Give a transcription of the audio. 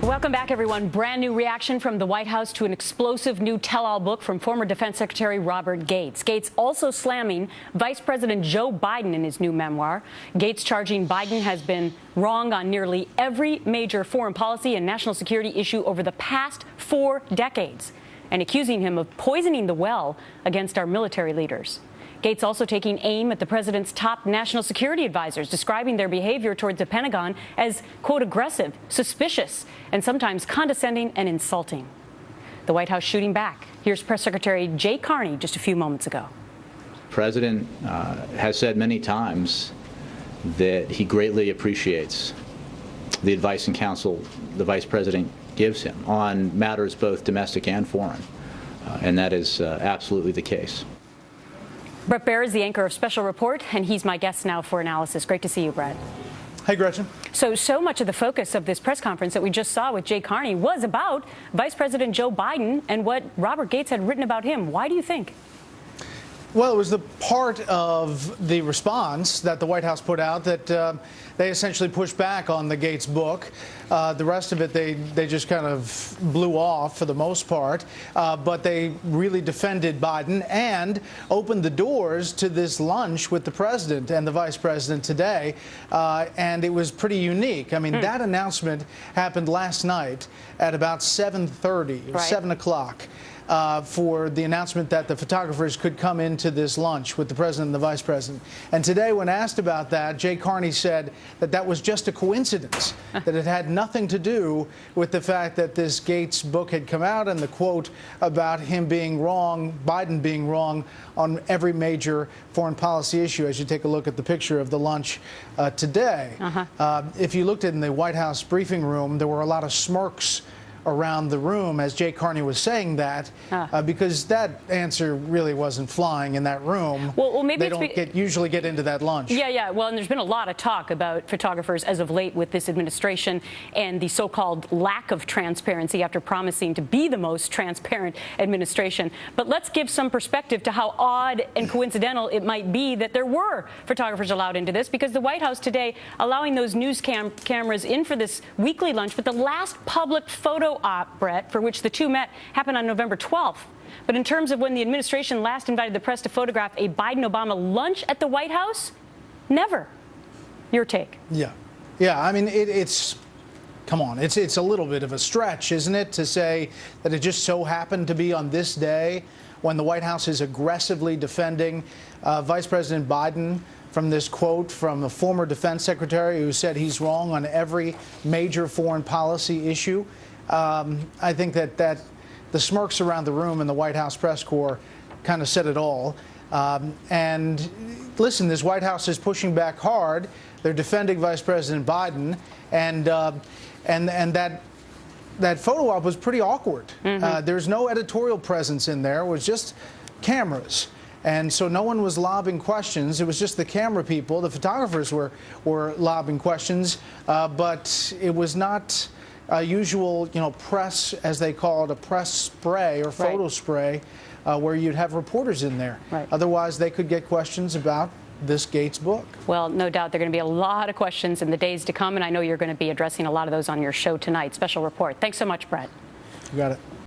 Welcome back, everyone. Brand new reaction from the White House to an explosive new tell-all book from former Defense Secretary Robert Gates. Gates also slamming Vice President Joe Biden in his new memoir. Gates charging Biden has been wrong on nearly every major foreign policy and national security issue over the past 4 decades, and accusing him of poisoning the well against our military leaders. Gates also taking aim at the president's top national security advisors, describing their behavior towards the Pentagon as, quote, aggressive, suspicious, and sometimes condescending and insulting. The White House shooting back. Here's Press Secretary Jay Carney just a few moments ago. The president has said many times that he greatly appreciates the advice and counsel the vice president gives him on matters both domestic and foreign, and that is absolutely the case. Bret Baier is the anchor of Special Report, and he's my guest now for analysis. Great to see you, Bret. Hey, Gretchen. So much of the focus of this press conference that we just saw with Jay Carney was about Vice President Joe Biden and what Robert Gates had written about him. Why do you think? Well, it was the part of the response that the White House put out that they essentially pushed back on the Gates book. The rest of it, they just kind of blew off for the most part. But they really defended Biden and opened the doors to this lunch with the president and the vice president today. And it was pretty unique. I mean, that announcement happened last night at about 7:30, or 7 o'clock. For the announcement that the photographers could come into this lunch with the president and the vice president. And today, when asked about that, Jay Carney said that that was just a coincidence, that it had nothing to do with the fact that this Gates book had come out and the quote about him being wrong, Biden being wrong on every major foreign policy issue, as you take a look at the picture of the lunch today. If you looked in the White House briefing room, there were a lot of smirks around the room as Jay Carney was saying that, because that answer really wasn't flying in that room. Well, maybe they don't usually get into that lunch. Yeah. Well, and there's been a lot of talk about photographers as of late with this administration and the so-called lack of transparency after promising to be the most transparent administration. But let's give some perspective to how odd and coincidental it might be that there were photographers allowed into this, because the White House today allowing those news cameras in for this weekly lunch, but the last public photo op, Bret, for which the two met, happened on November 12th. But in terms of when the administration last invited the press to photograph a Biden-Obama lunch at the White House, never. Your take? Yeah. I mean, come on, it's a little bit of a stretch, isn't it, to say that it just so happened to be on this day when the White House is aggressively defending Vice President Biden from this quote from a former defense secretary who said he's wrong on every major foreign policy issue. I think that the smirks around the room in the White House press corps kind of said it all. And listen, this White House is pushing back hard. They're defending Vice President Biden, and that photo op was pretty awkward. There's no editorial presence in there. It was just cameras. And so no one was lobbing questions. It was just the camera people. The photographers were lobbing questions, but it was not usual, press, as they call it, a press spray or photo spray, where you'd have reporters in there. Otherwise, they could get questions about this Gates book. Well, no doubt there are going to be a lot of questions in the days to come, and I know you're going to be addressing a lot of those on your show tonight. Special Report. Thanks so much, Bret. You got it.